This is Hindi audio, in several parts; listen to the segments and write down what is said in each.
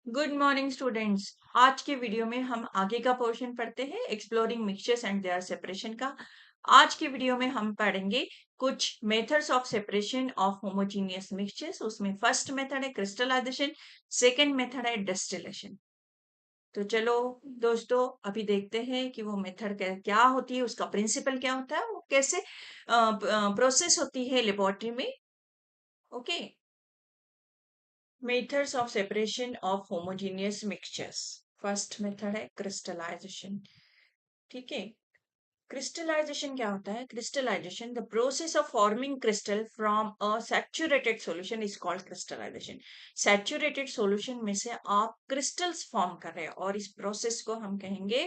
Good morning students. आज के वीडियो में हम आगे का पोर्शन पढ़ते हैं exploring mixtures and their separation का। आज के वीडियो में हम पढ़ेंगे कुछ methods of separation of homogeneous mixtures. उसमें फर्स्ट मेथड है क्रिस्टलाइजेशन, सेकंड मेथड है डिस्टिलेशन। तो चलो दोस्तों, अभी देखते हैं कि वो मेथड क्या होती है, उसका प्रिंसिपल क्या होता है, वो कैसे प्रोसेस होती है लेबोरेटरी में। Okay, methods of separation of homogeneous mixtures. First method है क्रिस्टलाइजेशन। ठीक है, क्रिस्टलाइजेशन क्या होता है? Crystallisation, the process of forming crystal from a saturated solution is called crystallisation. Saturated solution में से आप क्रिस्टल्स फॉर्म कर रहे हैं और इस प्रोसेस को हम कहेंगे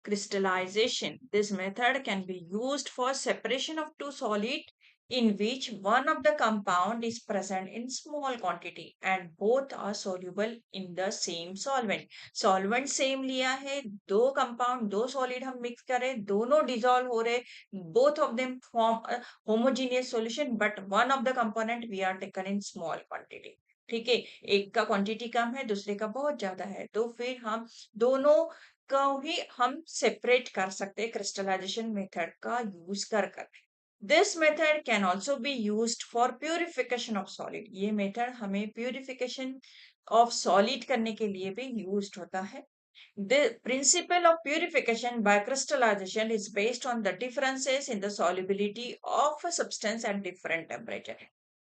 crystallization. This method can be used for separation of two solid in which one of the compound is present in small quantity and both are soluble in the same solvent. Solvent same लिया है, दो कंपाउंड दो सॉलिड हम मिक्स करें, दोनों डिसॉल्व हो रहे, both of them form homogeneous solution but one of the component we are taken in small quantity. ठीक है, एक का क्वांटिटी कम है, दूसरे का बहुत ज्यादा है, तो फिर हम दोनों को ही हम सेपरेट कर सकते हैं क्रिस्टलाइजेशन मेथड का यूज कर कर। This method can also be used for purification of solid. ये मेथड हमें प्यूरिफिकेशन ऑफ सॉलिड करने के लिए भी यूज्ड होता है। The principle of purification by crystallization is based on the differences in the solubility of a substance at different temperature.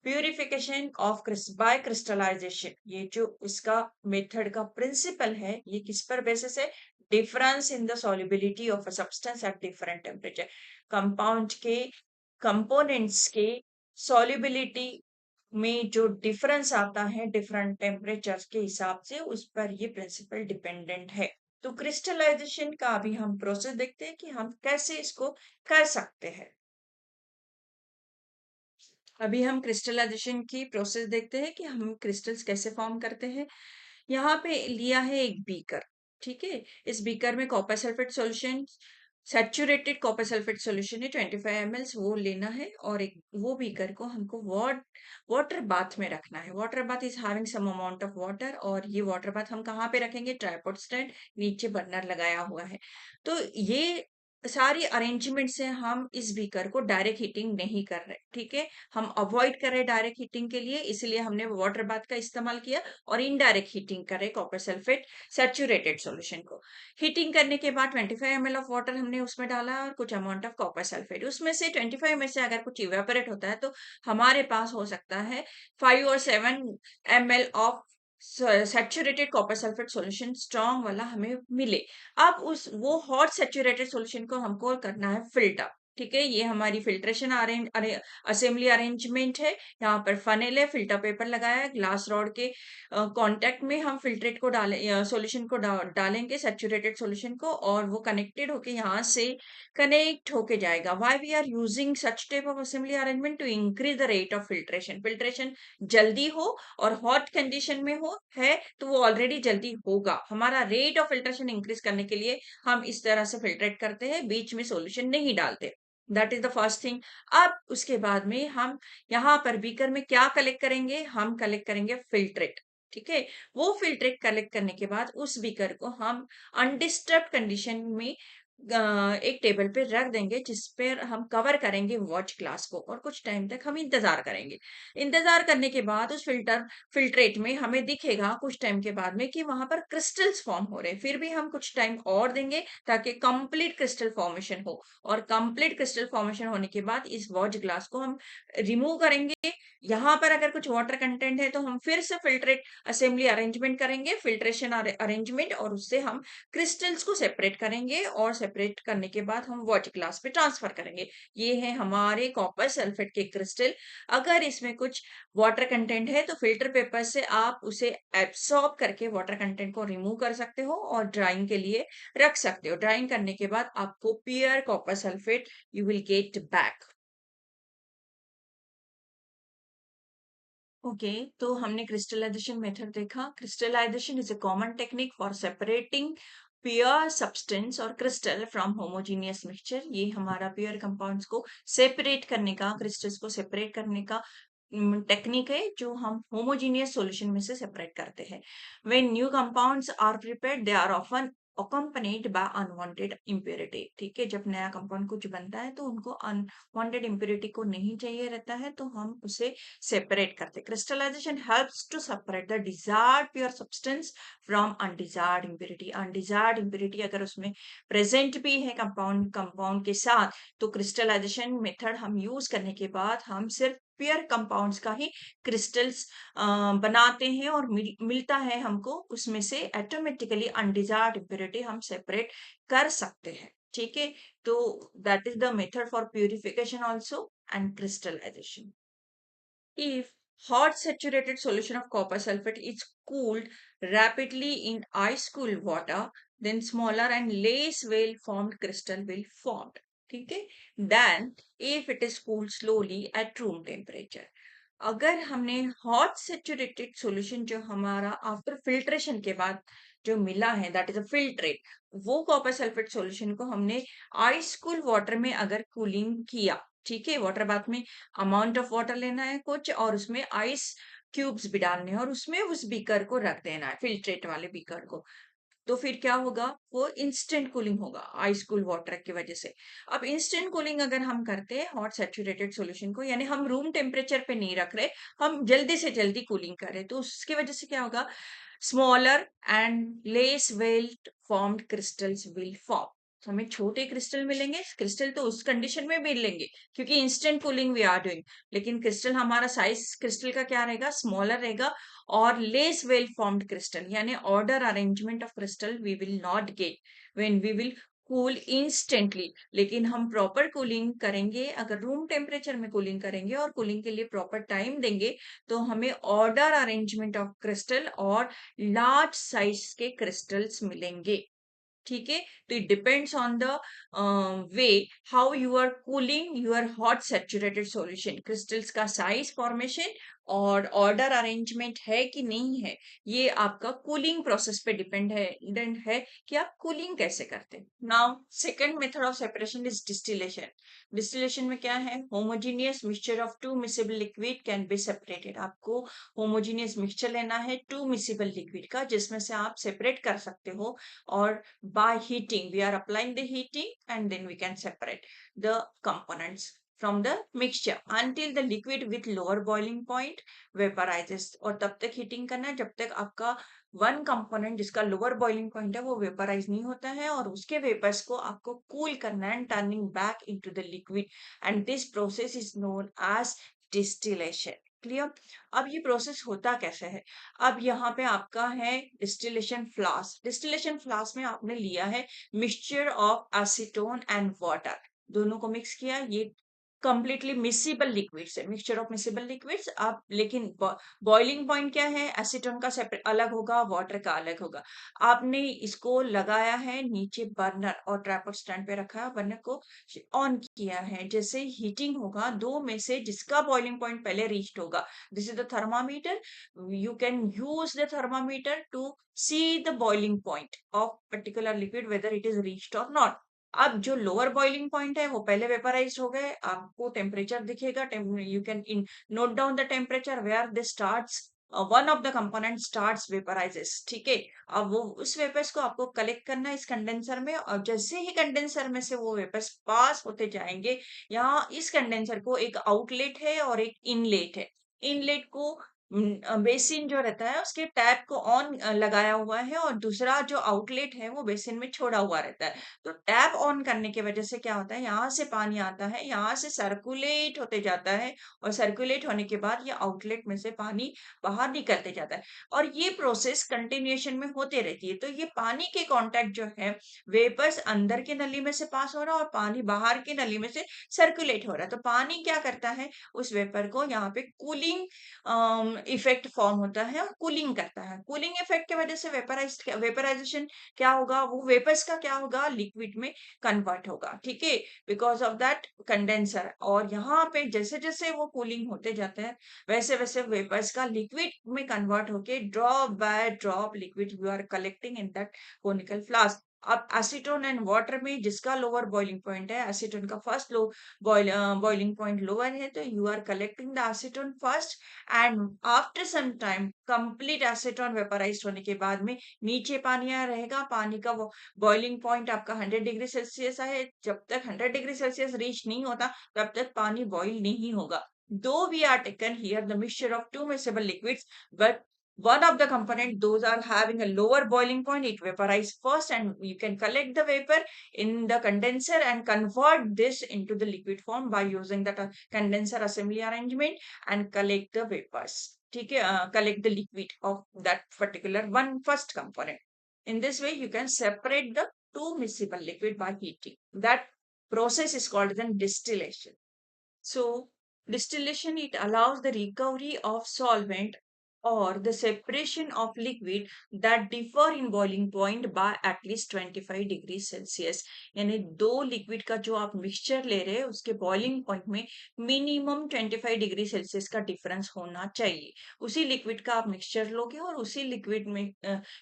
Purification of by crystallization, ये जो इसका मेथड का प्रिंसिपल है, ये किस पर बेसिस है? Difference in the solubility of a substance at different temperature. Compound के कंपोनेंट्स के solubility में जो डिफरेंस आता है डिफरेंट टेम्परेचर्स के हिसाब से, उस पर ये प्रिंसिपल डिपेंडेंट है। तो क्रिस्टलाइजेशन का अभी हम प्रोसेस देखते हैं कि हम कैसे इसको कर सकते हैं। अभी हम क्रिस्टलाइजेशन की प्रोसेस देखते हैं कि हम क्रिस्टल्स कैसे फॉर्म करते हैं। यहाँ पे लिया है एक बीकर। ठीक है, इस बीकर में copper sulphate solution, saturated copper sulphate solution है 25 ml, वो लेना है और एक वो बीकर को हमको वाटर बाथ में रखना है। Water bath is having some amount of water, और ये वाटर बाथ हम कहाँ पे रखेंगे? ट्राइपॉड स्टैंड, नीचे बर्नर लगाया हुआ है। तो ये सारी अरेंजमेंट से हम इस बीकर को डायरेक्ट हीटिंग नहीं कर रहे। ठीक है, हम अवॉइड कर रहे डायरेक्ट हीटिंग के लिए, इसलिए हमने वाटर बाथ का इस्तेमाल किया और इनडायरेक्ट हीटिंग करे कॉपर सल्फेट सैचुरेटेड सॉल्यूशन को। हीटिंग करने के बाद 25 ml ऑफ वाटर हमने उसमें डाला और कुछ अमाउंट ऑफ कॉपर सल्फेट, उसमें से 25 में से अगर कुछ इवेपोरेट होता है तो हमारे पास हो सकता है 5 और 7 ml of saturated copper sulphate solution strong वाला हमें मिले। अब उस वो हॉट सैचुरेटेड सॉल्यूशन को हमको करना है फिल्टर। ठीक है, ये हमारी फिल्ट्रेशन असेंबली अरेंजमेंट है। यहाँ पर फनेल है, फिल्टर पेपर लगाया है, ग्लास रॉड के कांटेक्ट में हम फिल्ट्रेट को सॉल्यूशन को डालेंगे, सैचुरेटेड सॉल्यूशन को, और वो कनेक्टेड होके यहाँ से कनेक्ट होके जाएगा। Why we are using such type of assembly arrangement? To increase the rate of filtration. Filtration जल्दी हो और हॉट कंडीशन में हो है तो वो ऑलरेडी जल्दी होगा। हमारा रेट ऑफ फिल्ट्रेशन इंक्रीज करने के लिए हम इस तरह से फिल्ट्रेट करते हैं, बीच में सॉल्यूशन नहीं डालते। That is the first thing. अब उसके बाद में हम यहाँ पर बीकर में क्या कलेक्ट करेंगे? हम कलेक्ट करेंगे फिल्ट्रेट। ठीक है, वो फिल्ट्रेट कलेक्ट करने के बाद उस बीकर को हम अनडिस्टर्ब कंडीशन में एक टेबल पे रख देंगे, जिस पर हम कवर करेंगे वॉच ग्लास को, और कुछ टाइम तक हम इंतजार करेंगे। इंतजार करने के बाद उस फिल्ट्रेट में हमें दिखेगा कुछ टाइम के बाद में कि वहां पर क्रिस्टल्स फॉर्म हो रहे हैं। फिर भी हम कुछ टाइम और देंगे ताकि कंप्लीट क्रिस्टल फॉर्मेशन हो, और कंप्लीट क्रिस्टल फॉर्मेशन होने के बाद इस वॉच ग्लास को हम रिमूव करेंगे। यहाँ पर अगर कुछ वाटर कंटेंट है तो हम फिर से फिल्ट्रेट असेंबली अरेंजमेंट करेंगे, फिल्ट्रेशन अरेंजमेंट, और उससे हम क्रिस्टल्स को सेपरेट करेंगे, और सेपरेट करने के बाद हम वॉच ग्लास पे ट्रांसफर करेंगे। ये है हमारे कॉपर सल्फेट के क्रिस्टल। अगर इसमें कुछ वाटर कंटेंट है तो फिल्टर पेपर से आप उसे एब्सॉर्ब करके वाटर कंटेंट को रिमूव कर सकते हो और ड्राइंग के लिए रख सकते हो। ड्राइंग करने के बाद आपको pure copper sulphate you will get back. Okay, तो हमने क्रिस्टलाइजेशन मेथड देखा। Crystallisation is a common technique for separating pure substance और क्रिस्टल फ्रॉम होमोजीनियस मिक्सचर। ये हमारा प्योर कंपाउंड्स को सेपरेट करने का, क्रिस्टल्स को सेपरेट करने का टेक्निक है जो हम होमोजीनियस सॉल्यूशन में से सेपरेट करते हैं। When new compounds are prepared they are often accompanied by unwanted impurity. ठीक है, जब नया कंपाउंड कुछ बनता है तो उनको अनवांटेड इम्प्योरिटी को नहीं चाहिए रहता है, तो हम उसे सेपरेट करते हैं। Crystallisation helps to separate the desired pure substance from undesired impurity. Undesired impurity अगर उसमें प्रेजेंट भी है कंपाउंड के साथ, तो क्रिस्टलाइजेशन मेथड हम यूज करने के बाद हम सिर्फ पेयर कंपाउंड्स का ही क्रिस्टल्स बनाते हैं और मिलता है हमको उसमें से ऑटोमेटिकली अनडिजायर्ड इम्प्योरिटी हम सेपरेट कर सकते हैं। ठीक है, तो that is the method for purification also and crystallisation. If hot saturated solution of copper sulfate is cooled rapidly in ice cool water, then smaller and less well formed crystal will form. ठीक है, then if it is cooled slowly at room temperature. अगर हमने हॉट सेचुरेटेड सॉल्यूशन जो हमारा आफ्टर फिल्ट्रेशन के बाद जो मिला है, दैट इज अ फिल्ट्रेट, वो कॉपर सल्फेट सॉल्यूशन को हमने आइस कूल वाटर में अगर कूलिंग किया, ठीक है, वाटर बाथ में अमाउंट ऑफ वाटर लेना है कुछ और उसमें आइस क्यूब्स भी डालने हैं और उसमें उस बीकर को रख देना है, फिल्ट्रेट वाले बीकर को। तो फिर क्या होगा, वो इंस्टेंट कूलिंग होगा आइस कूल वाटर की वजह से। अब इंस्टेंट कूलिंग अगर हम करते हैं हॉट सैचुरेटेड सॉल्यूशन को, यानी हम रूम टेम्परेचर पे नहीं रख रहे, हम जल्दी से जल्दी कूलिंग कर रहे, तो उसकी वजह से क्या होगा, smaller and less well formed crystals will form. हमें छोटे क्रिस्टल मिलेंगे, क्रिस्टल तो उस कंडीशन में भी लेंगे क्योंकि instant cooling we are doing, लेकिन क्रिस्टल हमारा साइज क्रिस्टल का क्या रहेगा, स्मॉलर रहेगा or less well formed crystal, यानी order arrangement of crystal we will not get when we will cool instantly। लेकिन हम प्रॉपर कूलिंग करेंगे, अगर रूम टेम्परेचर में कूलिंग करेंगे और कूलिंग के लिए प्रॉपर टाइम देंगे, तो हमें ऑर्डर अरेंजमेंट ऑफ क्रिस्टल और लार्ज साइज के क्रिस्टल्स मिलेंगे। ठीक है, तो it depends on the way how you are cooling your hot saturated solution. Crystals का साइज फॉर्मेशन और ऑर्डर अरेंजमेंट है कि नहीं है, ये आपका कूलिंग प्रोसेस पे डिपेंडेंट है कि आप कूलिंग कैसे करते हैं। Now second method of separation is distillation. Distillation में क्या है, homogeneous mixture of two miscible liquid can be separated. आपको होमोजीनियस मिक्सचर लेना है टू मिसिबल लिक्विड का, जिसमें से आप सेपरेट कर सकते हो, और by heating we are applying the heating and then we can separate the components from the mixture until the liquid with lower boiling point vaporizes। और तब तक हीटिंग करना है जब तक आपका वन कंपोनेंट जिसका लोअर बॉइलिंग पॉइंट है वो वेपराइज नहीं होता है, और उसके वेपर्स को आपको कूल करना है turning back into the liquid, and this process is known as distillation. Clear. अब ये प्रोसेस होता कैसे है, अब यहाँ पे आपका है डिस्टिलेशन फ्लास्क। डिस्टिलेशन फ्लास्क में आपने लिया है mixture of acetone and water, दोनों को मिक्स किया, ये कंप्लीटली मिसिबल लिक्विड्स है, मिक्सचर ऑफ मिसिबल लिक्विड्स। आप लेकिन बॉइलिंग पॉइंट क्या है, एसीटोन का सेपरेट अलग होगा, वाटर का अलग होगा। आपने इसको लगाया है नीचे बर्नर और ट्राइपॉड स्टैंड पे रखा है, बर्नर को ऑन किया है, जैसे हीटिंग होगा दो में से जिसका बॉइलिंग पॉइंट पहले रीच्ड होगा, this is the thermometer, you can use the thermometer to see the boiling point of particular liquid whether it is reached or not। अब जो लोअर बॉइलिंग पॉइंट है वो पहले वेपराइज हो गए, आपको टेम्परेचर दिखेगा, you can note down the temperature where they starts, one of the component starts vaporises. ठीक है, अब वो उस वेपर्स को आपको कलेक्ट करना है इस कंडेंसर में, और जैसे ही कंडेंसर में से वो वेपर्स पास होते जाएंगे, यहाँ इस कंडेंसर को एक आउटलेट है और एक इनलेट है। इनलेट को बेसिन जो रहता है उसके टैप को ऑन लगाया हुआ है, और दूसरा जो आउटलेट है वो बेसिन में छोड़ा हुआ रहता है। तो टैप ऑन करने की वजह से क्या होता है, यहाँ से पानी आता है, यहाँ से सर्कुलेट होते जाता है, और सर्कुलेट होने के बाद ये आउटलेट में से पानी बाहर निकलते जाता है, और ये प्रोसेस कंटिन्यूएशन में होते रहती है। तो ये पानी के कांटेक्ट जो है, वेपर्स अंदर की नली में से पास हो रहा है और पानी बाहर की नली में से सर्कुलेट हो रहा है, तो पानी क्या करता है, उस वेपर को यहाँ पे कूलिंग इफेक्ट फॉर्म होता है और कूलिंग करता है। कूलिंग इफेक्ट की वजह से वेपराइजेशन क्या होगा, वो वेपर्स का क्या होगा, लिक्विड में कन्वर्ट होगा। ठीक है, बिकॉज ऑफ दैट कंडेंसर, और यहाँ पे जैसे जैसे वो कूलिंग होते जाते हैं वैसे वैसे वेपर्स का लिक्विड में कन्वर्ट होके drop by drop liquid you are collecting in that conical flask. अब एसीटोन एंड वाटर में जिसका लोअर बॉइलिंग पॉइंट है, एसीटोन का first low boiling point lower है, तो you are collecting the acetone first and after some time complete acetone vaporise होने के बाद में नीचे पानी आ रहेगा। पानी का वो बॉइलिंग पॉइंट आपका 100 डिग्री सेल्सियस है। जब तक 100 डिग्री सेल्सियस रीच नहीं होता तब तक पानी बॉइल नहीं होगा। Though we are taken here the mixture of two miscible liquids, but one of the component those are having a lower boiling point, it vaporize first and you can collect the vapor in the condenser and convert this into the liquid form by using the condenser assembly arrangement and collect the vapors. ठीक है, collect the liquid of that particular one first component. In this way you can separate the two miscible liquid by heating. That process is called then distillation. So, distillation it allows the recovery of solvent or the separation of liquid that differ in boiling point by at least 25 degree Celsius. यानी दो लिक्विड का जो आप मिक्सचर ले रहे हैं उसके बॉइलिंग पॉइंट में मिनिमम 25 डिग्री सेल्सियस का डिफरेंस होना चाहिए। उसी लिक्विड का आप मिक्सचर लोगे और उसी लिक्विड में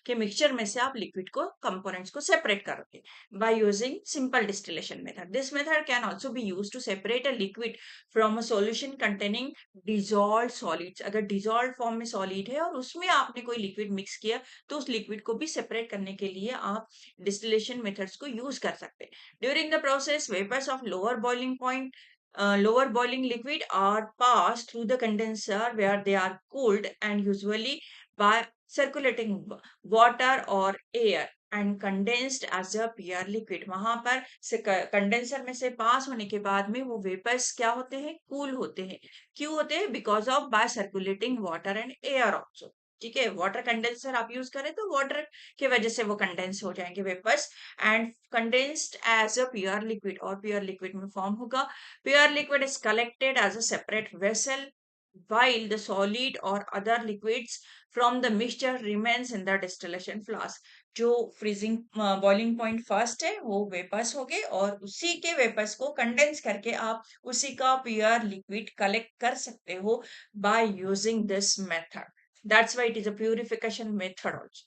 के मिक्सचर में से आप लिक्विड को कंपोनेंट्स को सेपरेट करोगे by using simple distillation method. This method can also be used to separate a liquid from a solution containing dissolved solids. अगर dissolved form में solid है और उसमें आपने कोई liquid mix किया तो उस liquid को भी separate करने के लिए आप distillation methods को use कर सकते हैं. During the process, vapors of lower boiling liquid are passed through the condenser where they are cooled and usually by circulating water or air and condensed as a pure liquid. वहां पर से कंडेंसर में से पास होने के बाद में वो वेपर्स क्या होते हैं, कूल होते हैं। क्यों होते हैं? Because of by circulating water and air also. ठीक है, वाटर कंडेंसर आप यूज करें तो वाटर की वजह से वो कंडेंस हो जाएंगे vapours and condensed as a pure liquid, और प्योर लिक्विड में फॉर्म होगा। Pure liquid is collected as a separate vessel while the solid or other liquids from the mixture remains in the distillation flask. जो फ्रीजिंग बॉइलिंग पॉइंट फर्स्ट है वो वेपर्स हो गए और उसी के वेपर्स को कंडेंस करके आप उसी का प्योर लिक्विड कलेक्ट कर सकते हो by using this method. That's why it is a purification method also.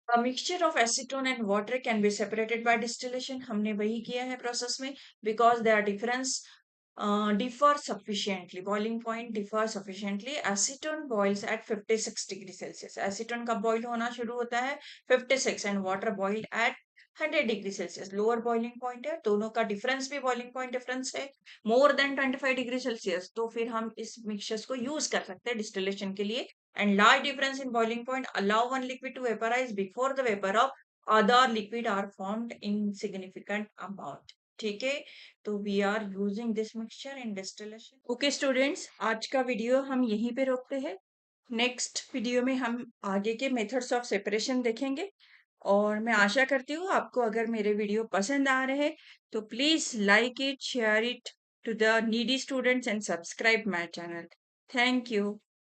A mixture of acetone and water can be separated by distillation. हमने वही किया है प्रोसेस में because their difference differ sufficiently. Boiling point differ sufficiently. Acetone boils at 56 degree Celsius. Acetone का boil होना शुरू होता है 56 and water boiled at 100 degree Celsius. Lower boiling point है, दोनों का डिफरेंस भी बॉइलिंग पॉइंट डिफरेंस है मोर देन 25 डिग्री सेल्सियस, तो फिर हम इस मिक्सचर्स को यूज कर सकते हैं डिस्टिलेशन के लिए। And large difference in boiling point allow one liquid to vaporize before the vapor of other liquid are formed in significant amount. ठीक है, तो we are using this mixture in distillation. Okay students, आज का वीडियो हम यहीं पे रोकते हैं। नेक्स्ट वीडियो में हम आगे के मेथड्स ऑफ सेपरेशन देखेंगे और मैं आशा करती हूँ आपको अगर मेरे वीडियो पसंद आ रहे हैं तो please like it, share it to the needy students and subscribe my channel. Thank you.